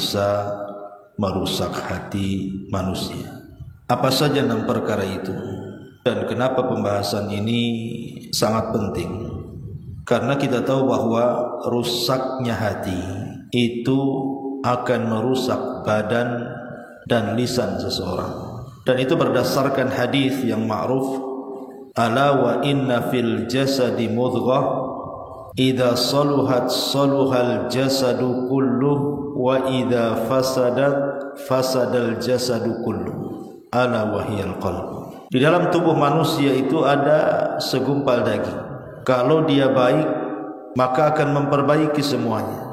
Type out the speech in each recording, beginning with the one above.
bisa merusak hati manusia. Apa saja 6 perkara itu? Dan kenapa pembahasan ini sangat penting? Karena kita tahu bahwa rusaknya hati itu akan merusak badan dan lisan seseorang. Dan itu berdasarkan hadis yang ma'ruf, ala wa inna fil jasadi mudghah idza saluhat saluhal jasadu kulluh wa idza fasadat fasadal jasadu kulluh ala wa hiyal qalb. Di dalam tubuh manusia itu ada segumpal daging. Kalau dia baik, maka akan memperbaiki semuanya.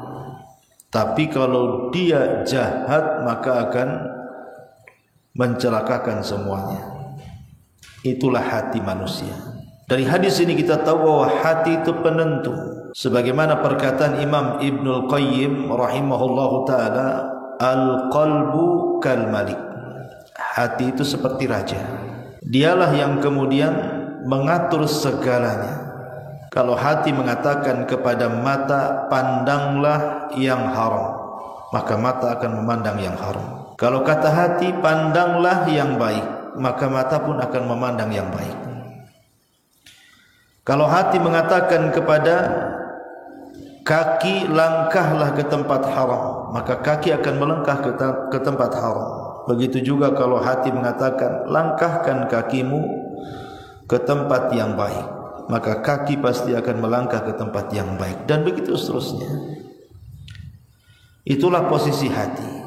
Tapi kalau dia jahat, maka akan mencelakakan semuanya. Itulah hati manusia. Dari hadis ini kita tahu bahwa hati itu penentu. Sebagaimana perkataan Imam Ibnul Qayyim rahimahullahu ta'ala, al-qalbu kal malik. Hati itu seperti raja. Dialah yang kemudian mengatur segalanya. Kalau hati mengatakan kepada mata, pandanglah yang haram, maka mata akan memandang yang haram. Kalau kata hati, pandanglah yang baik, maka mata pun akan memandang yang baik. Kalau hati mengatakan kepada kaki, langkahlah ke tempat haram, maka kaki akan melangkah ke tempat haram. Begitu juga kalau hati mengatakan langkahkan kakimu ke tempat yang baik, maka kaki pasti akan melangkah ke tempat yang baik, dan begitu seterusnya. Itulah posisi hati.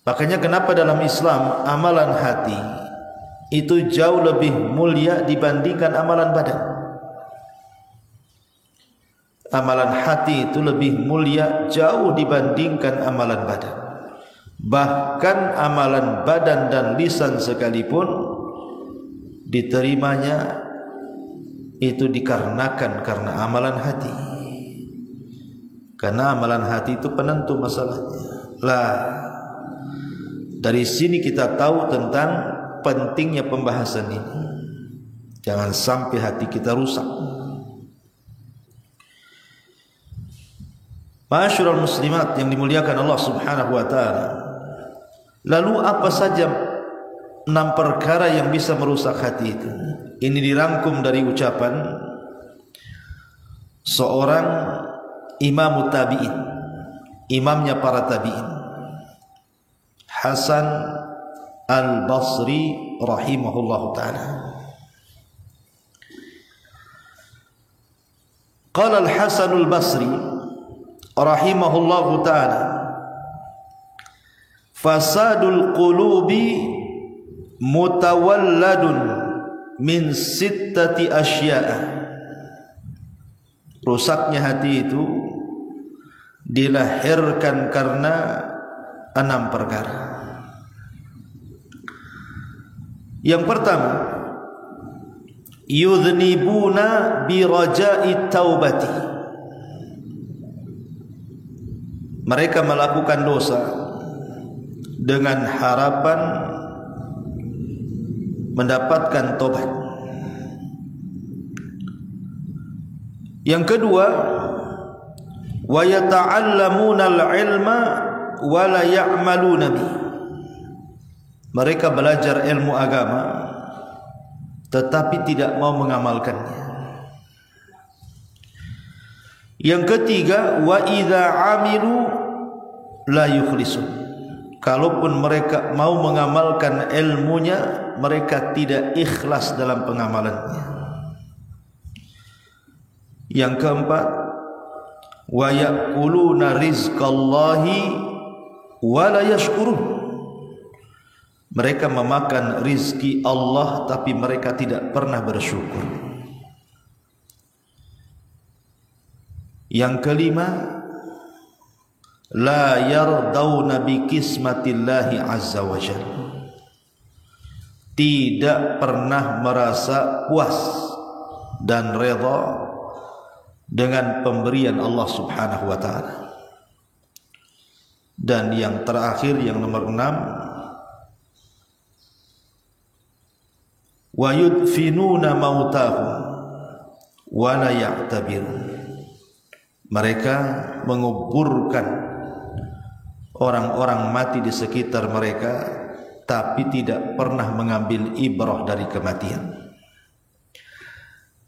Makanya kenapa dalam Islam amalan hati itu jauh lebih mulia dibandingkan amalan badan. Amalan hati itu lebih mulia jauh dibandingkan amalan badan. Bahkan amalan badan dan lisan sekalipun diterimanya itu dikarenakan karena amalan hati. Karena amalan hati itu penentu masalahnya. Lah, dari sini kita tahu tentang pentingnya pembahasan ini. Jangan sampai hati kita rusak. Ma'asyiral muslimat yang dimuliakan Allah Subhanahu wa taala. Lalu apa saja 6 perkara yang bisa merusak hati itu? Ini dirangkum dari ucapan seorang imam tabi'in, imamnya para tabi'in, Hasan al-Basri rahimahullahu ta'ala. Qala al-Hasan al-Basri rahimahullahu ta'ala, fasadul qulubi mutawalladun min 6 asya'a. Rusaknya hati itu dilahirkan karena 6 perkara. Yang pertama, yudhnibuna bi raja'i taubati. Mereka melakukan dosa dengan harapan mendapatkan tobat. Yang kedua, wa yata'allamuna al-ilma wa la ya'maluna bi. Mereka belajar ilmu agama tetapi tidak mau mengamalkannya. Yang ketiga, wa idza 'amilu la yukhlisun. Kalaupun mereka mau mengamalkan ilmunya, mereka tidak ikhlas dalam pengamalannya. Yang keempat, wa ya'kuluna rizqallahi wa la yashkurun. Mereka memakan rizki Allah tapi mereka tidak pernah bersyukur. Yang kelima, la yardawna bi kismatillahi azza wa jalla. Tidak pernah merasa puas dan redha dengan pemberian Allah Subhanahu wa taala. Dan yang terakhir, yang nomor 6, wa yudfinuna mautahum wa la ya'tabirun. Mereka menguburkan orang-orang mati di sekitar mereka, tapi tidak pernah mengambil ibrah dari kematian.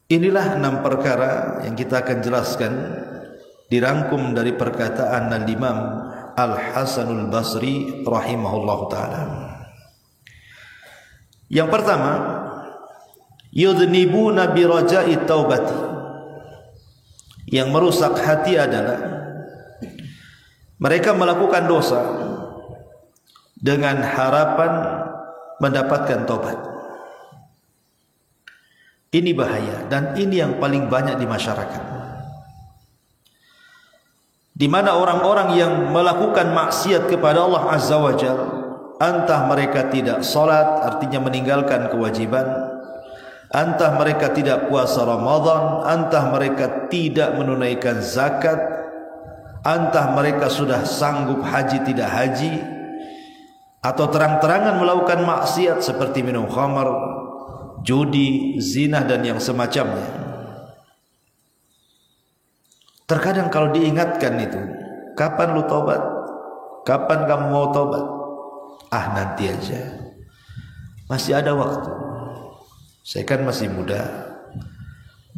Inilah 6 perkara yang kita akan jelaskan, dirangkum dari perkataan Al-Imam Al-Hasanul Basri rahimahullahu ta'ala. Yang pertama, yudhnibuna biraja'i taubati. Yang merusak hati adalah mereka melakukan dosa dengan harapan mendapatkan taubat. Ini bahaya, dan ini yang paling banyak di masyarakat, di mana orang-orang yang melakukan maksiat kepada Allah Azza wa Jalla, entah mereka tidak salat, artinya meninggalkan kewajiban, entah mereka tidak puasa Ramadan, entah mereka tidak menunaikan zakat, entah mereka sudah sanggup haji tidak haji, atau terang-terangan melakukan maksiat seperti minum khamar, judi, zina, dan yang semacamnya. Terkadang kalau diingatkan itu, kapan lu tobat? Kapan kamu mau tobat? Ah, nanti aja, masih ada waktu, saya kan masih muda,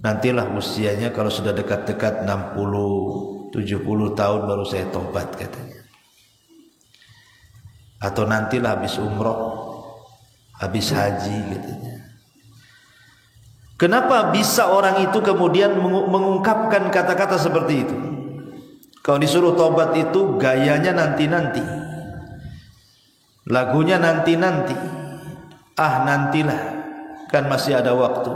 nantilah usianya kalau sudah dekat-dekat 60-70 tahun baru saya tobat katanya. Atau nantilah habis umroh, habis haji katanya. Kenapa bisa orang itu kemudian mengungkapkan kata-kata seperti itu? Kalau disuruh tobat itu gayanya nanti-nanti, lagunya nanti-nanti. Ah, nantilah, kan masih ada waktu,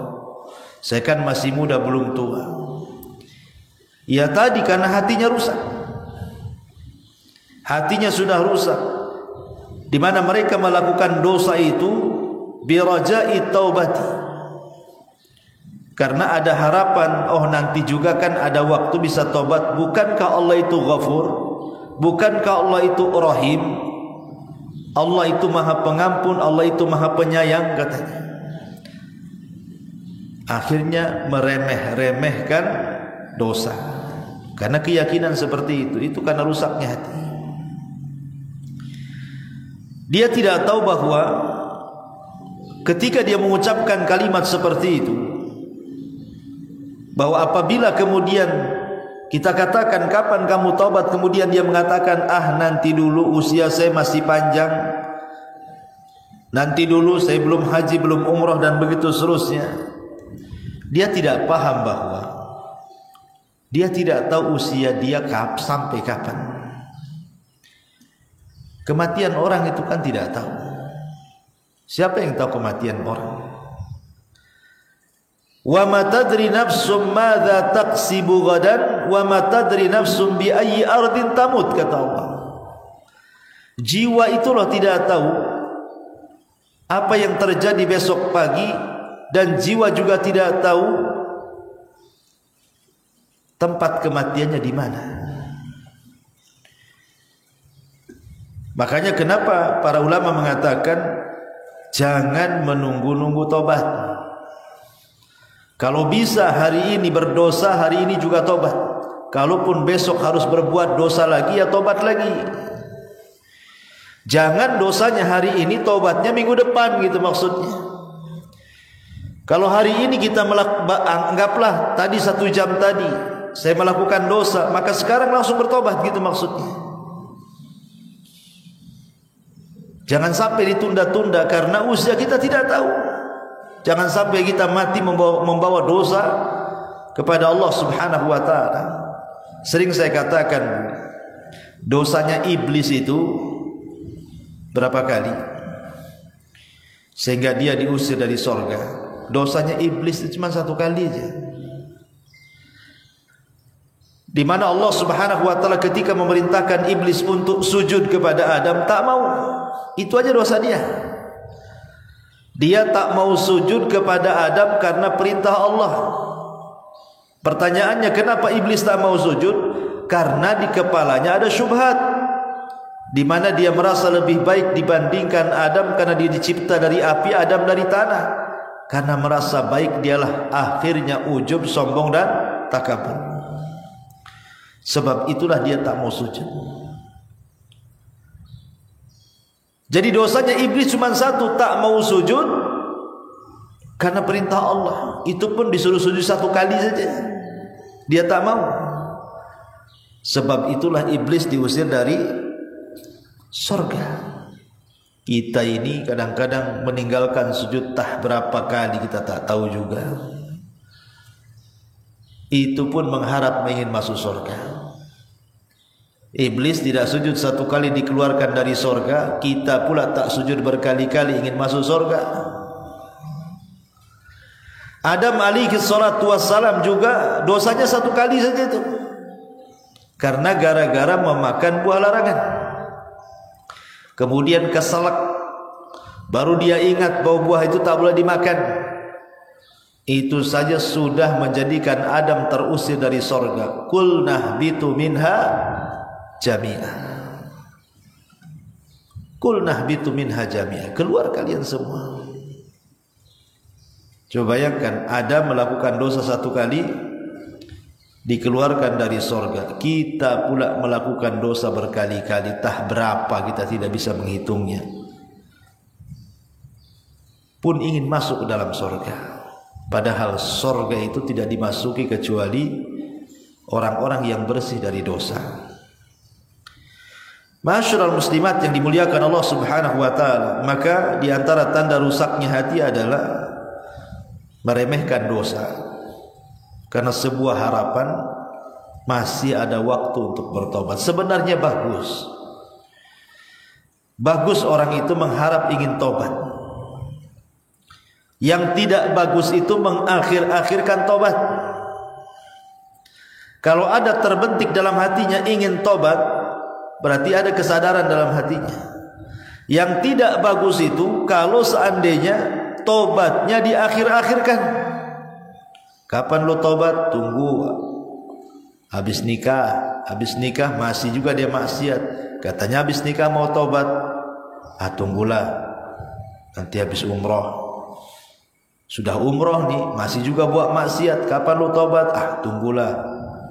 saya kan masih muda belum tua. Ya tadi karena hatinya rusak, hatinya sudah rusak, di mana mereka melakukan dosa itu biraja'i taubati, karena ada harapan, oh nanti juga kan ada waktu bisa tobat. Bukankah Allah itu Ghafur? Bukankah Allah itu Rahim? Allah itu Maha Pengampun, Allah itu Maha Penyayang katanya. Akhirnya meremeh-remehkan dosa karena keyakinan seperti itu karena rusaknya hati. Dia tidak tahu bahwa ketika dia mengucapkan kalimat seperti itu, bahwa apabila kemudian kita katakan kapan kamu taubat, kemudian dia mengatakan ah nanti dulu, usia saya masih panjang, nanti dulu, saya belum haji, belum umrah, dan begitu seterusnya. Dia tidak paham bahwa dia tidak tahu usia dia sampai kapan. Kematian orang itu kan tidak tahu. Siapa yang tahu kematian orang? Wa ma tadri nafsum madza taksibu ghadan wa ma tadri nafsum bi ayyi ardin tamut, kata Allah. Jiwa itu loh tidak tahu apa yang terjadi besok pagi, dan jiwa juga tidak tahu tempat kematiannya di mana. Makanya kenapa para ulama mengatakan jangan menunggu-nunggu tobat. Kalau bisa hari ini berdosa, hari ini juga tobat. Kalaupun besok harus berbuat dosa lagi, ya tobat lagi. Jangan dosanya hari ini, tobatnya minggu depan, gitu maksudnya. Kalau hari ini kita anggaplah tadi 1 jam tadi saya melakukan dosa, maka sekarang langsung bertobat, gitu maksudnya. Jangan sampai ditunda-tunda karena usia kita tidak tahu. Jangan sampai kita mati membawa dosa kepada Allah Subhanahu wa ta'ala. Sering saya katakan, dosanya iblis itu berapa kali sehingga dia diusir dari sorga? Dosanya iblis itu cuma 1 kali aja, di mana Allah Subhanahu wa ta'ala ketika memerintahkan iblis untuk sujud kepada Adam, tak mau. Itu aja dosa dia. Dia tak mau sujud kepada Adam karena perintah Allah. Pertanyaannya, kenapa iblis tak mau sujud? Karena di kepalanya ada syubhat, di mana dia merasa lebih baik dibandingkan Adam karena dia dicipta dari api, Adam dari tanah. Karena merasa baik dialah akhirnya ujub, sombong, dan takabur. Sebab itulah dia tak mau sujud. Jadi dosanya iblis cuma satu, tak mau sujud karena perintah Allah. Itu pun disuruh sujud 1 kali saja, dia tak mau. Sebab itulah iblis diusir dari surga. Kita ini kadang-kadang meninggalkan sujud tak berapa kali kita tak tahu juga. Itu pun mengharap ingin masuk surga. Iblis tidak sujud 1 kali dikeluarkan dari surga, kita pula tak sujud berkali-kali ingin masuk surga. Adam alaihi salatu wassalam juga dosanya 1 kali saja itu, karena gara-gara memakan buah larangan. Kemudian keselak, baru dia ingat bahwa buah itu tak boleh dimakan. Itu saja sudah menjadikan Adam terusir dari surga. Qulna bitu minha jami'ah. Qulna bitu minha jami'ah. Keluar kalian semua. Coba bayangkan, Adam melakukan dosa 1 kali dikeluarkan dari surga. Kita pula melakukan dosa berkali-kali, tak berapa kita tidak bisa menghitungnya, pun ingin masuk ke dalam surga. Padahal surga itu tidak dimasuki kecuali orang-orang yang bersih dari dosa. Masyarul muslimat yang dimuliakan Allah Subhanahu wa taala, maka di antara tanda rusaknya hati adalah meremehkan dosa. Karena sebuah harapan masih ada waktu untuk bertobat. Sebenarnya bagus. Bagus orang itu mengharap ingin tobat. Yang tidak bagus itu mengakhir-akhirkan tobat. Kalau ada terbentik dalam hatinya ingin tobat, berarti ada kesadaran dalam hatinya. Yang tidak bagus itu kalau seandainya tobatnya diakhir-akhirkan. Kapan lo tobat? Tunggu habis nikah masih juga dia maksiat. Katanya habis nikah mau tobat. Tunggulah nanti habis umroh. Sudah umroh nih masih juga buat maksiat. Kapan lo tobat? Tunggulah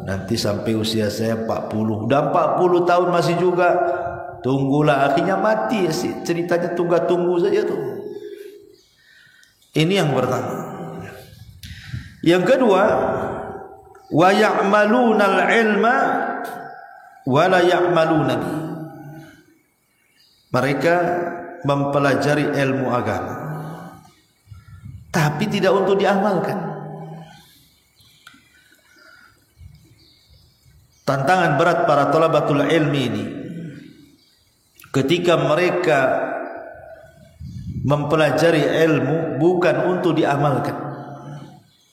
nanti sampai usia saya 40. Udah 40 tahun masih juga. Tunggulah, akhirnya mati. Ceritanya tunggu saja tuh. Ini yang pertama. Yang kedua, wa ya'malunal ilma wa la ya'maluna. Mereka mempelajari ilmu agama tapi tidak untuk diamalkan. Tantangan berat para thalabatul ilmi ini ketika mereka mempelajari ilmu bukan untuk diamalkan,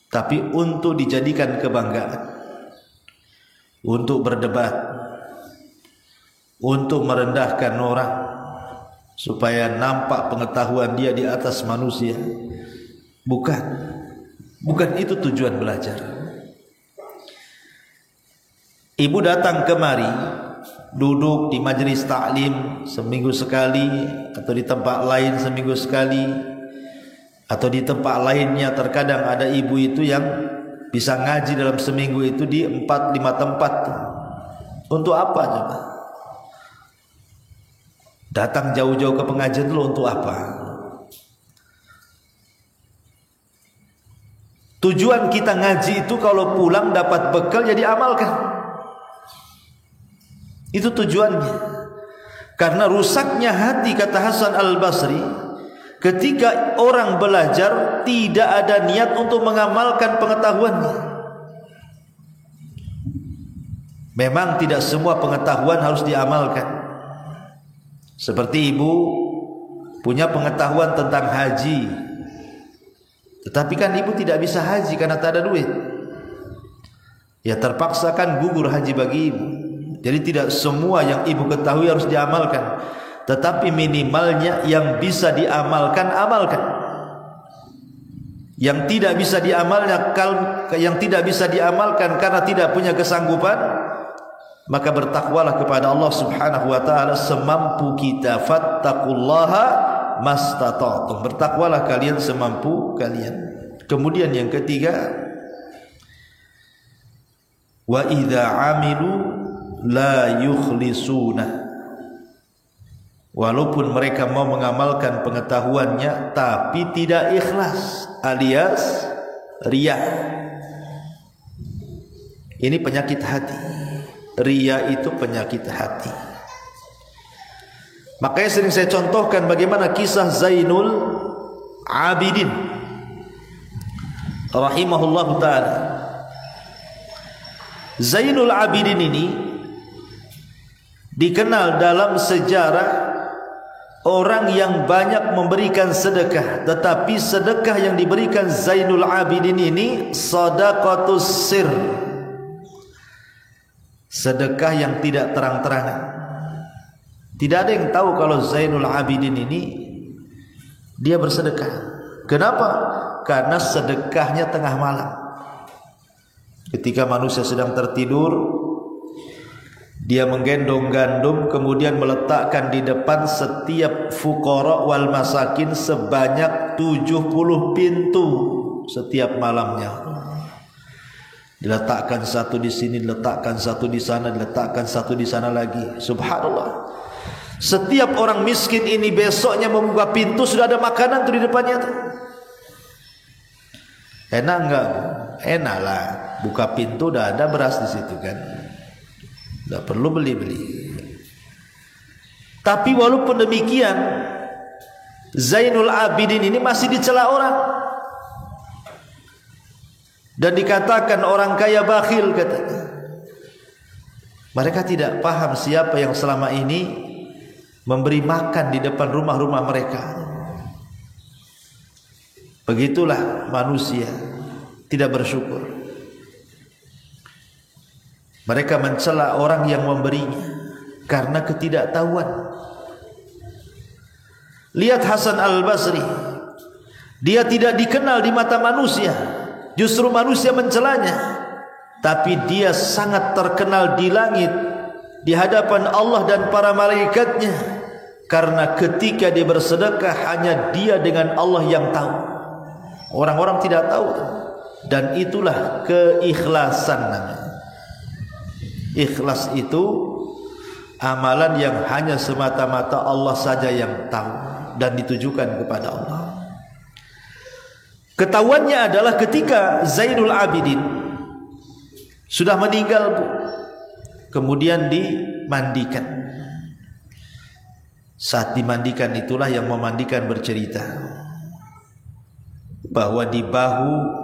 tapi untuk dijadikan kebanggaan, untuk berdebat, untuk merendahkan orang supaya nampak pengetahuan dia di atas manusia. Bukan itu tujuan belajar. Ibu datang kemari, duduk di majelis taklim seminggu sekali, atau di tempat lain seminggu sekali, atau di tempat lainnya. Terkadang ada ibu itu yang bisa ngaji dalam seminggu itu di 4-5 tempat. Untuk apa coba? Datang jauh-jauh ke pengajian dulu untuk apa? Tujuan kita ngaji itu kalau pulang dapat bekal jadi amalkan. Itu tujuannya. Karena rusaknya hati, kata Hasan Al-Basri, ketika orang belajar tidak ada niat untuk mengamalkan pengetahuannya. Memang tidak semua pengetahuan harus diamalkan. Seperti ibu punya pengetahuan tentang haji, tetapi kan ibu tidak bisa haji karena tak ada duit. Ya terpaksa kan gugur haji bagi ibu. Jadi tidak semua yang ibu ketahui harus diamalkan, tetapi minimalnya yang bisa diamalkan, amalkan. Yang tidak bisa diamalkan karena tidak punya kesanggupan, maka bertakwalah kepada Allah Subhanahu wa taala semampu kita. Fattaqullaha mastata'tum. Bertakwalah kalian semampu kalian. Kemudian yang ketiga, wa idza amilu la yukhlisuna. walaupun mereka mau mengamalkan pengetahuannya tapi tidak ikhlas, alias riya. Ini penyakit hati. Riya itu penyakit hati. Makanya sering saya contohkan bagaimana kisah Zainul Abidin rahimahullahu ta'ala. Zainul Abidin ini dikenal dalam sejarah orang yang banyak memberikan sedekah, tetapi sedekah yang diberikan Zainul Abidin ini sadaqatus sir, sedekah yang tidak terang-terangan. Tidak ada yang tahu kalau Zainul Abidin ini dia bersedekah. Kenapa? Karena sedekahnya tengah malam, ketika manusia sedang tertidur, dia menggendong gandum kemudian meletakkan di depan setiap fuqara wal masakin sebanyak 70 pintu setiap malamnya. Diletakkan satu di sini, diletakkan satu di sana, diletakkan satu di sana lagi. Subhanallah. Setiap orang miskin ini besoknya membuka pintu sudah ada makanan tuh di depannya tuh. Enak enggak? Enak lah. Buka pintu udah ada beras di situ kan. Enggak perlu beli-beli. Tapi walaupun demikian, Zainul Abidin ini masih dicela orang. Dan dikatakan orang kaya bakhil katanya. Mereka tidak paham siapa yang selama ini memberi makan di depan rumah-rumah mereka. Begitulah manusia tidak bersyukur. Mereka mencela orang yang memberinya karena ketidaktahuan. Lihat Hasan Al-Basri, dia tidak dikenal di mata manusia, justru manusia mencelanya, tapi dia sangat terkenal di langit di hadapan Allah dan para malaikatnya, karena ketika dia bersedekah hanya dia dengan Allah yang tahu. Orang-orang tidak tahu. Dan itulah keikhlasan namanya. Ikhlas itu amalan yang hanya semata-mata Allah saja yang tahu dan ditujukan kepada Allah. Ketahuannya adalah ketika Zainul Abidin sudah meninggal, Bu, kemudian dimandikan. Saat dimandikan itulah yang memandikan bercerita bahwa di bahu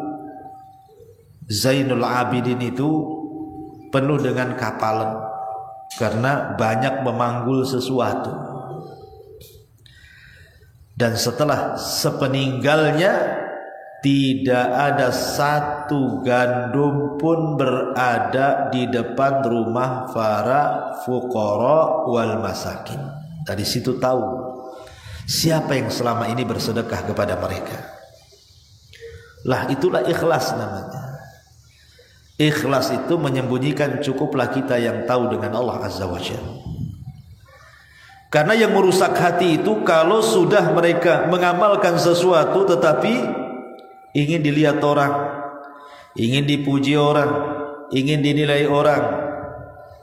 Zainul Abidin itu penuh dengan kapalan karena banyak memanggul sesuatu. Dan setelah sepeninggalnya tidak ada satu gandum pun berada di depan rumah para fuqara wal masakin. Dari situ tahu siapa yang selama ini bersedekah kepada mereka. Lah itulah ikhlas namanya. Ikhlas itu menyembunyikan, cukuplah kita yang tahu dengan Allah Azza wa Jalla. Karena yang merusak hati itu kalau sudah mereka mengamalkan sesuatu tetapi ingin dilihat orang, ingin dipuji orang, ingin dinilai orang,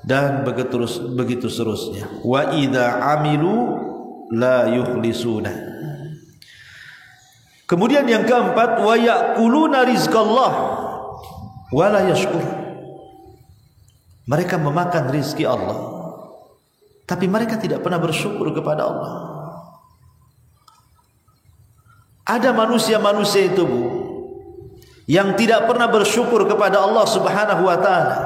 dan begitu seterusnya. Wa idza amilu la yukhlisuna. Kemudian yang keempat, wa ya'kuluna rizqallah wa la yashkur. Mereka memakan rizki Allah, tapi mereka tidak pernah bersyukur kepada Allah. Ada manusia-manusia itu, Bu, yang tidak pernah bersyukur kepada Allah Subhanahu wa ta'ala.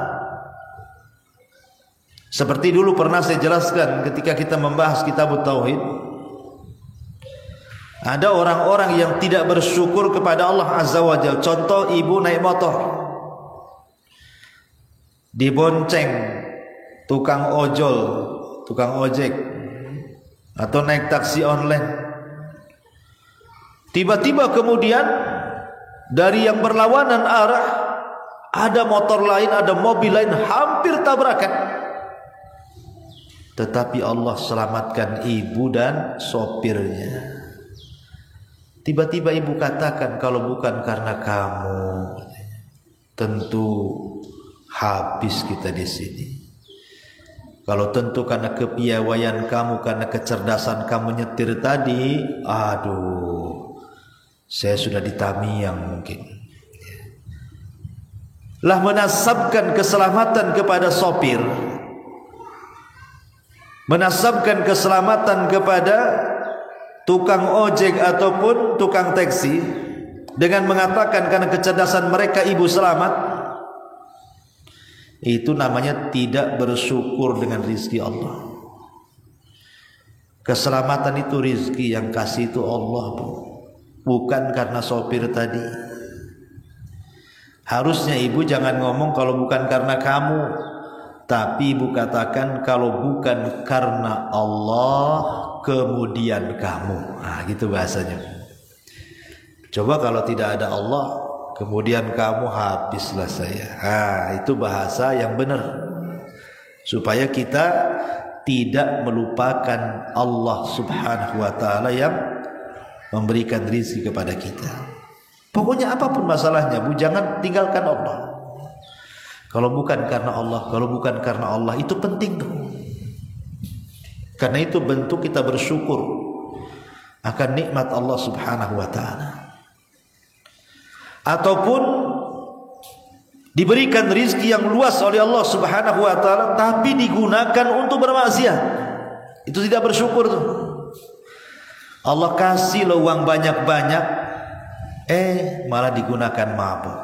Seperti dulu pernah saya jelaskan ketika kita membahas kitab Tauhid. Ada orang-orang yang tidak bersyukur kepada Allah Azza wa Jalla. Contoh, ibu naik motor, dibonceng tukang ojol, tukang ojek, atau naik taksi online. Tiba-tiba kemudian dari yang berlawanan arah ada motor lain, ada mobil lain, hampir tabrakan. Tetapi Allah selamatkan ibu dan sopirnya. Tiba-tiba ibu katakan, kalau bukan karena kamu, tentu habis kita di sini. Kalau tentu karena kepiawaian kamu, karena kecerdasan kamu nyetir tadi, aduh, saya sudah di Tamiang mungkin. Lah menasabkan keselamatan kepada sopir, menasabkan keselamatan kepada tukang ojek ataupun tukang taksi dengan mengatakan karena kecerdasan mereka ibu selamat. Itu namanya tidak bersyukur dengan rizki Allah. Keselamatan itu rizki yang kasih itu Allah, bukan karena sopir tadi. Harusnya ibu jangan ngomong kalau bukan karena kamu, tapi ibu katakan kalau bukan karena Allah kemudian kamu. Nah, gitu bahasanya. Coba kalau tidak ada Allah kemudian kamu, habislah saya. Itu bahasa yang benar, supaya kita tidak melupakan Allah subhanahu wa ta'ala yang memberikan rizki kepada kita. Pokoknya apapun masalahnya, bu, jangan tinggalkan Allah. Kalau bukan karena Allah, kalau bukan karena Allah, itu penting tuh. Karena itu bentuk kita bersyukur akan nikmat Allah subhanahu wa ta'ala. Ataupun diberikan rizki yang luas oleh Allah subhanahu wa ta'ala, tapi digunakan untuk bermaksiat, itu tidak bersyukur tuh. Allah kasih lo uang banyak-banyak, malah digunakan mabuk,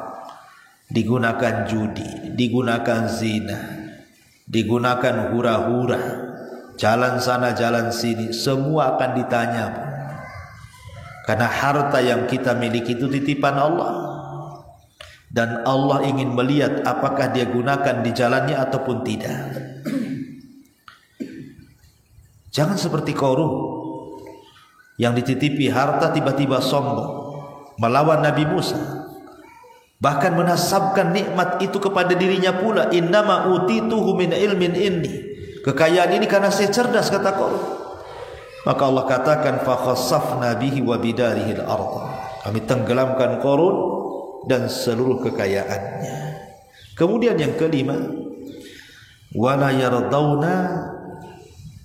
digunakan judi, digunakan zina, digunakan hura-hura, jalan sana jalan sini, semua akan ditanya. Karena harta yang kita miliki itu titipan Allah, dan Allah ingin melihat apakah dia gunakan di jalannya ataupun tidak. Jangan seperti Qarun yang dititipi harta tiba-tiba sombong melawan Nabi Musa, bahkan menasabkan nikmat itu kepada dirinya pula. Innama utituhu min ilmin indi, kekayaan ini karena saya cerdas, kata Qarun. Maka Allah katakan fa khassafna bihi wa bidarihi al-ardh, kami tenggelamkan Qarun dan seluruh kekayaannya. Kemudian yang kelima, wala yardawna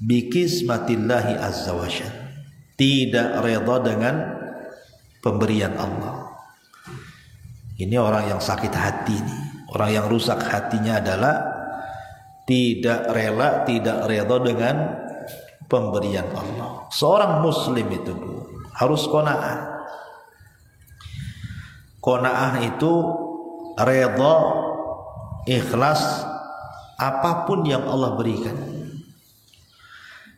bikismatillahi azza wa jalla, tidak reda dengan pemberian Allah. Ini orang yang sakit hati nih. Orang yang rusak hatinya adalah tidak rela, tidak reda dengan pemberian Allah. Seorang muslim itu harus qanaah. Qanaah itu reda, ikhlas apapun yang Allah berikan.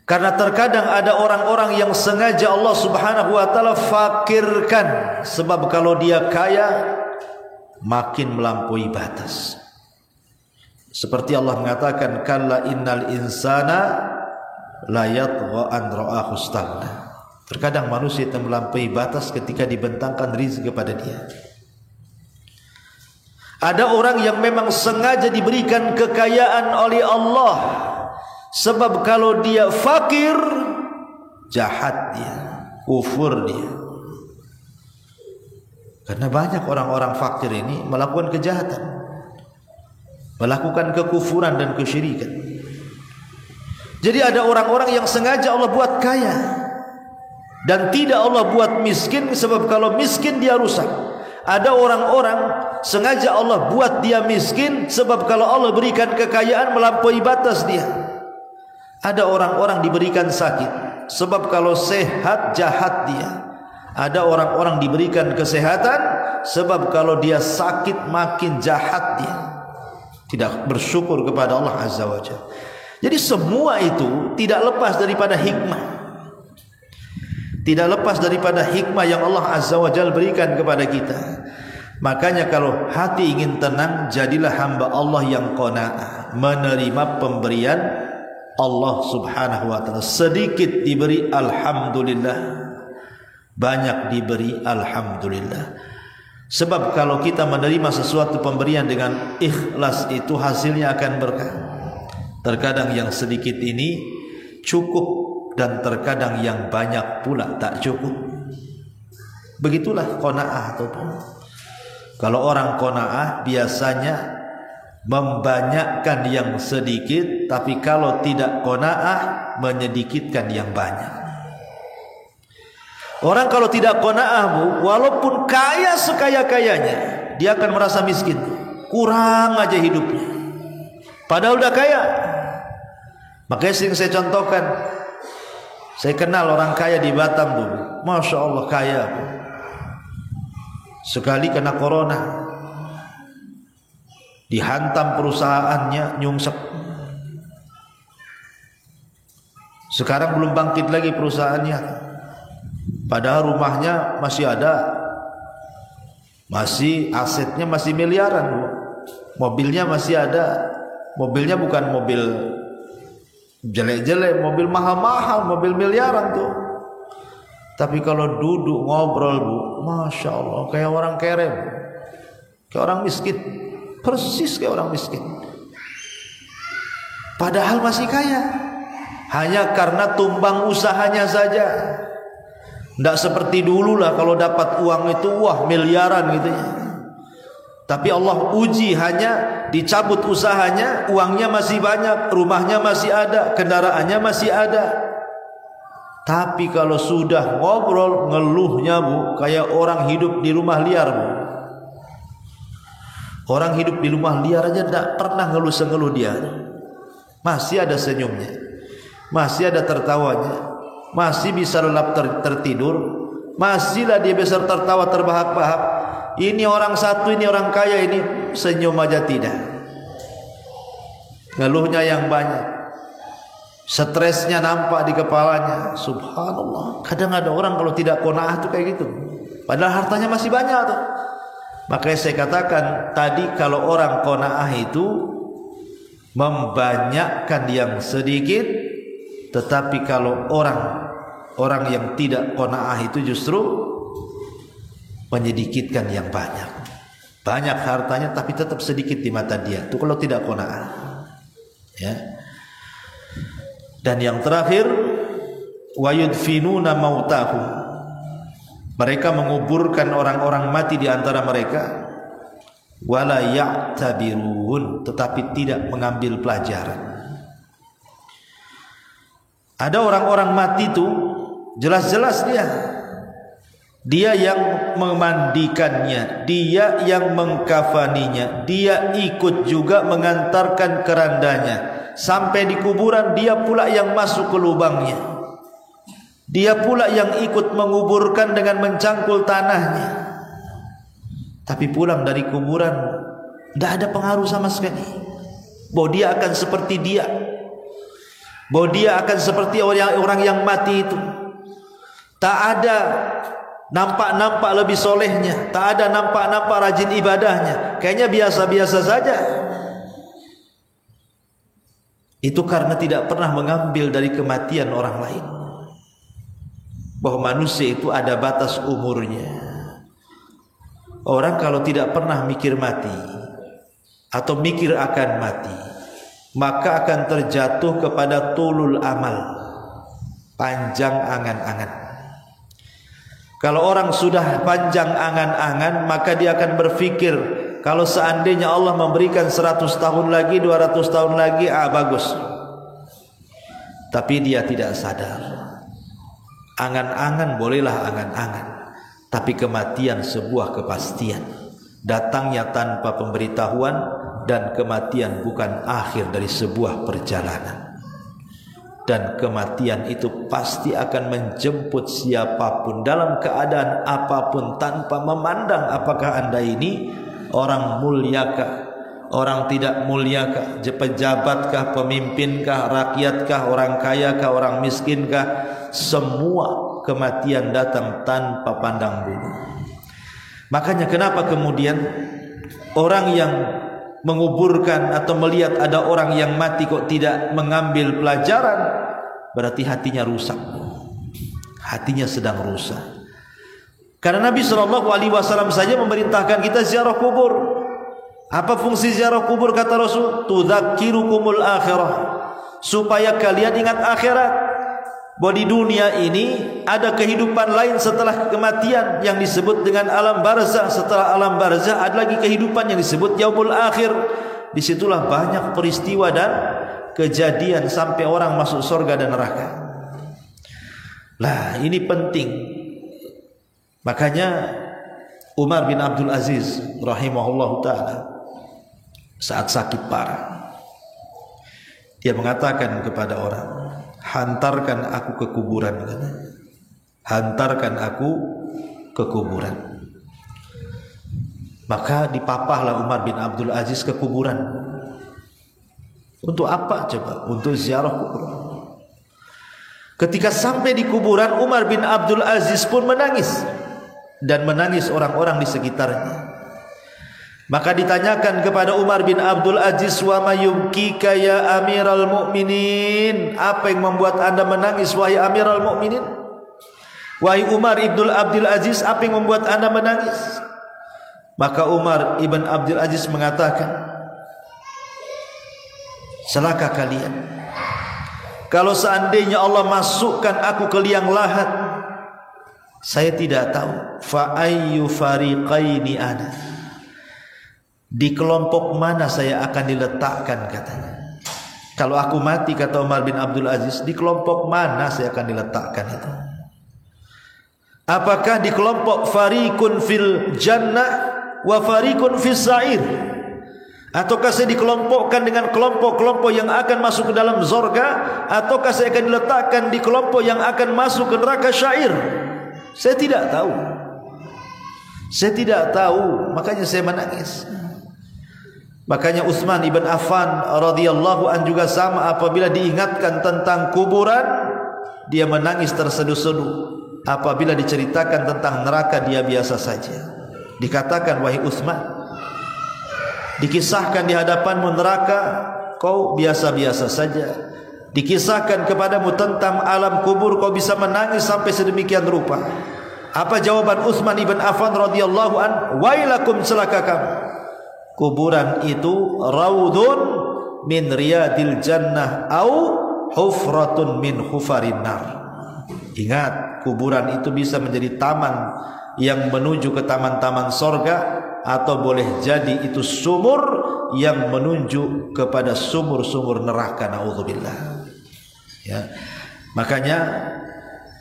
Karena terkadang ada orang-orang yang sengaja Allah subhanahu wa ta'ala fakirkan, sebab kalau dia kaya makin melampaui batas. Seperti Allah mengatakan, kalla innal insana la yatgha an ra'ahu istaghna. Terkadang manusia itu melampaui batas ketika dibentangkan rizki kepada dia. Ada orang yang memang sengaja diberikan kekayaan oleh Allah, sebab kalau dia fakir, jahat dia, kufur dia. Karena banyak orang-orang fakir ini melakukan kejahatan, melakukan kekufuran dan kesyirikan. Jadi ada orang-orang yang sengaja Allah buat kaya, dan tidak Allah buat miskin, sebab kalau miskin dia rusak. Ada orang-orang sengaja Allah buat dia miskin, sebab kalau Allah berikan kekayaan melampaui batas dia. Ada orang-orang diberikan sakit, sebab kalau sehat jahat dia. Ada orang-orang diberikan kesehatan, sebab kalau dia sakit makin jahat dia. Tidak bersyukur kepada Allah azza wa jalla. Jadi semua itu tidak lepas daripada hikmah, tidak lepas daripada hikmah yang Allah azza wa jalla berikan kepada kita. Makanya kalau hati ingin tenang, jadilah hamba Allah yang qanaah, menerima pemberian Allah subhanahu wa ta'ala. Sedikit diberi alhamdulillah, banyak diberi alhamdulillah. Sebab kalau kita menerima sesuatu pemberian dengan ikhlas, itu hasilnya akan berkah. Terkadang yang sedikit ini cukup, dan terkadang yang banyak pula tak cukup. Begitulah qanaah. Ataupun kalau orang qanaah biasanya membanyakkan yang sedikit, tapi kalau tidak qanaah menyedikitkan yang banyak. Orang kalau tidak qanaah, Bu, walaupun kaya sekaya-kayanya, dia akan merasa miskin, kurang aja hidupnya, padahal udah kaya. Makanya sering saya contohkan, saya kenal orang kaya di Batam dulu, Masya Allah kaya, Bu. Sekali kena corona, dihantam perusahaannya, nyungsep. Sekarang belum bangkit lagi perusahaannya, padahal rumahnya masih ada, masih asetnya masih miliaran, Bu. Mobilnya masih ada. Mobilnya bukan mobil jelek-jelek, mobil mahal-mahal, mobil miliaran tuh. Tapi kalau duduk ngobrol, Bu, Masya Allah, kayak orang kere, Bu. Kayak orang miskin, persis kayak orang miskin, padahal masih kaya. Hanya karena tumbang usahanya saja. Tidak seperti dulu lah, kalau dapat uang itu wah miliaran gitu ya. Tapi Allah uji, hanya dicabut usahanya, uangnya masih banyak, rumahnya masih ada, kendaraannya masih ada. Tapi kalau sudah ngobrol, ngeluhnya, Bu, kayak orang hidup di rumah liar, Bu. Orang hidup di rumah liar aja tidak pernah ngeluh-ngeluh dia. Masih ada senyumnya, masih ada tertawanya, masih bisa lelap tertidur, masihlah dia bisa tertawa terbahak-bahak. Ini orang satu, ini orang kaya, ini senyum aja tidak. Ngeluhnya yang banyak, stresnya nampak di kepalanya. Subhanallah. Kadang ada orang kalau tidak qanaah tuh kayak gitu, padahal hartanya masih banyak tuh. Makanya saya katakan tadi, kalau orang qanaah itu membanyakkan yang sedikit, tetapi kalau orang yang tidak qanaah itu justru menyedikitkan yang banyak. Banyak hartanya tapi tetap sedikit di mata dia. Itu kalau tidak qanaah. Ya. Dan yang terakhir, wa yudfinuna mautahum. Mereka menguburkan orang-orang mati di antara mereka, wala ya'tabirun, tetapi tidak mengambil pelajaran. Ada orang-orang mati itu jelas-jelas dia yang memandikannya, dia yang mengkafaninya, dia ikut juga mengantarkan kerandanya sampai di kuburan, dia pula yang masuk ke lubangnya, dia pula yang ikut menguburkan dengan mencangkul tanahnya. Tapi pulang dari kuburan tidak ada pengaruh sama sekali bahwa dia akan seperti dia, bahwa dia akan seperti orang yang mati itu. Tak ada nampak-nampak lebih solehnya, tak ada nampak-nampak rajin ibadahnya, kayaknya biasa-biasa saja. Itu karena tidak pernah mengambil dari kematian orang lain, bahwa manusia itu ada batas umurnya. Orang kalau tidak pernah mikir mati atau mikir akan mati, maka akan terjatuh kepada tulul amal, panjang angan-angan. Kalau orang sudah panjang angan-angan, maka dia akan berpikir, kalau seandainya Allah memberikan 100 tahun lagi, 200 tahun lagi, bagus. Tapi dia tidak sadar, angan-angan bolehlah angan-angan, tapi kematian sebuah kepastian, datangnya tanpa pemberitahuan, dan kematian bukan akhir dari sebuah perjalanan. Dan kematian itu pasti akan menjemput siapapun dalam keadaan apapun, tanpa memandang apakah anda ini orang muliakah, orang tidak muliakah, pejabatkah, pemimpin,kah, rakyatkah, orang kayakah, orang miskinkah. Semua kematian datang tanpa pandang bulu. Makanya kenapa kemudian orang yang menguburkan atau melihat ada orang yang mati kok tidak mengambil pelajaran, berarti hatinya rusak, hatinya sedang rusak. Karena Nabi SAW saja memerintahkan kita ziarah kubur. Apa fungsi ziarah kubur kata Rasul? Tudzakirukumul akhirah, supaya kalian ingat akhirat, bahwa di dunia ini ada kehidupan lain setelah kematian yang disebut dengan alam barzah. Setelah alam barzah ada lagi kehidupan yang disebut yaumul akhir, disitulah banyak peristiwa dan kejadian sampai orang masuk surga dan neraka. Lah, ini penting. Makanya Umar bin Abdul Aziz rahimahullahu taala saat sakit parah, dia mengatakan kepada orang, hantarkan aku ke kuburan, hantarkan aku ke kuburan. Maka dipapahlah Umar bin Abdul Aziz ke kuburan. Untuk apa coba? Untuk ziarah kuburan. Ketika sampai di kuburan, Umar bin Abdul Aziz pun menangis, dan menangis orang-orang di sekitarnya. Maka ditanyakan kepada Umar bin Abdul Aziz, wa mayubkika ya Amiral Mukminin, apa yang membuat anda menangis wahai Amiral Mukminin? Wahai Umar ibn Abdul Aziz, apa yang membuat anda menangis? Maka Umar ibn Abdul Aziz mengatakan, celaka kalian, kalau seandainya Allah masukkan aku ke liang lahat, saya tidak tahu fa ayyu fariqaini ana, di kelompok mana saya akan diletakkan, katanya. Kalau aku mati, kata Umar bin Abdul Aziz, di kelompok mana saya akan diletakkan itu? Apakah di kelompok fariqun fil jannah wa fariqun fis sa'ir, ataukah saya dikelompokkan dengan kelompok-kelompok yang akan masuk ke dalam surga, ataukah saya akan diletakkan di kelompok yang akan masuk ke neraka syair? Saya tidak tahu. Saya tidak tahu, makanya saya menangis. Makanya Utsman ibn Affan radhiyallahu an juga sama, apabila diingatkan tentang kuburan dia menangis terseduh-seduh. Apabila diceritakan tentang neraka dia biasa saja. Dikatakan, wahai Utsman, dikisahkan di hadapanmu neraka, kau biasa-biasa saja. Dikisahkan kepadamu tentang alam kubur, kau bisa menangis sampai sedemikian rupa. Apa jawaban Utsman ibn Affan radhiyallahu an? Wailakum, celaka kamu. Kuburan itu raudun min riyadil jannah au hufratun min hufarin nar. Ingat, kuburan itu bisa menjadi taman yang menuju ke taman-taman sorga, atau boleh jadi itu sumur yang menuju kepada sumur-sumur neraka, naudzubillah. Ya. Makanya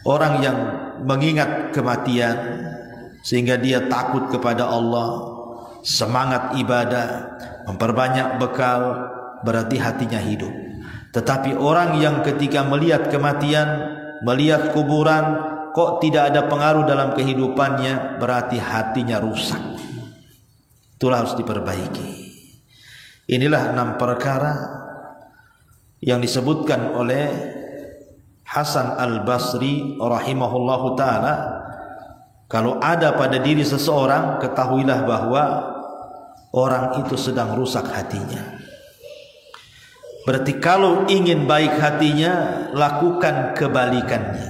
orang yang mengingat kematian sehingga dia takut kepada Allah, semangat ibadah, memperbanyak bekal, berarti hatinya hidup. Tetapi orang yang ketika melihat kematian, melihat kuburan, kok tidak ada pengaruh dalam kehidupannya, berarti hatinya rusak. Itulah harus diperbaiki. Inilah 6 perkara yang disebutkan oleh Hasan al-Basri rahimahullahu ta'ala. Kalau ada pada diri seseorang, ketahuilah bahwa orang itu sedang rusak hatinya. Berarti kalau ingin baik hatinya, lakukan kebalikannya.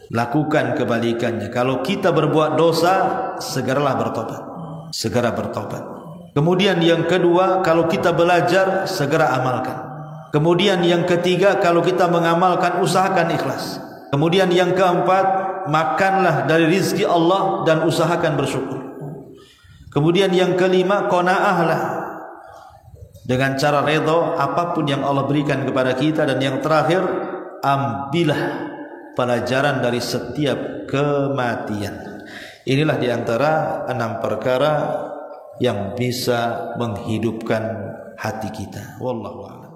Lakukan kebalikannya. Kalau kita berbuat dosa, segeralah bertobat. Segera bertobat. Kemudian yang kedua, kalau kita belajar, segera amalkan. Kemudian yang ketiga, kalau kita mengamalkan, usahakan ikhlas. Kemudian yang keempat, makanlah dari rizki Allah dan usahakan bersyukur. Kemudian yang kelima, qanaahlah dengan cara redha apapun yang Allah berikan kepada kita. Dan yang terakhir, ambillah pelajaran dari setiap kematian. Inilah diantara 6 perkara yang bisa menghidupkan hati kita. Wallahu a'lam.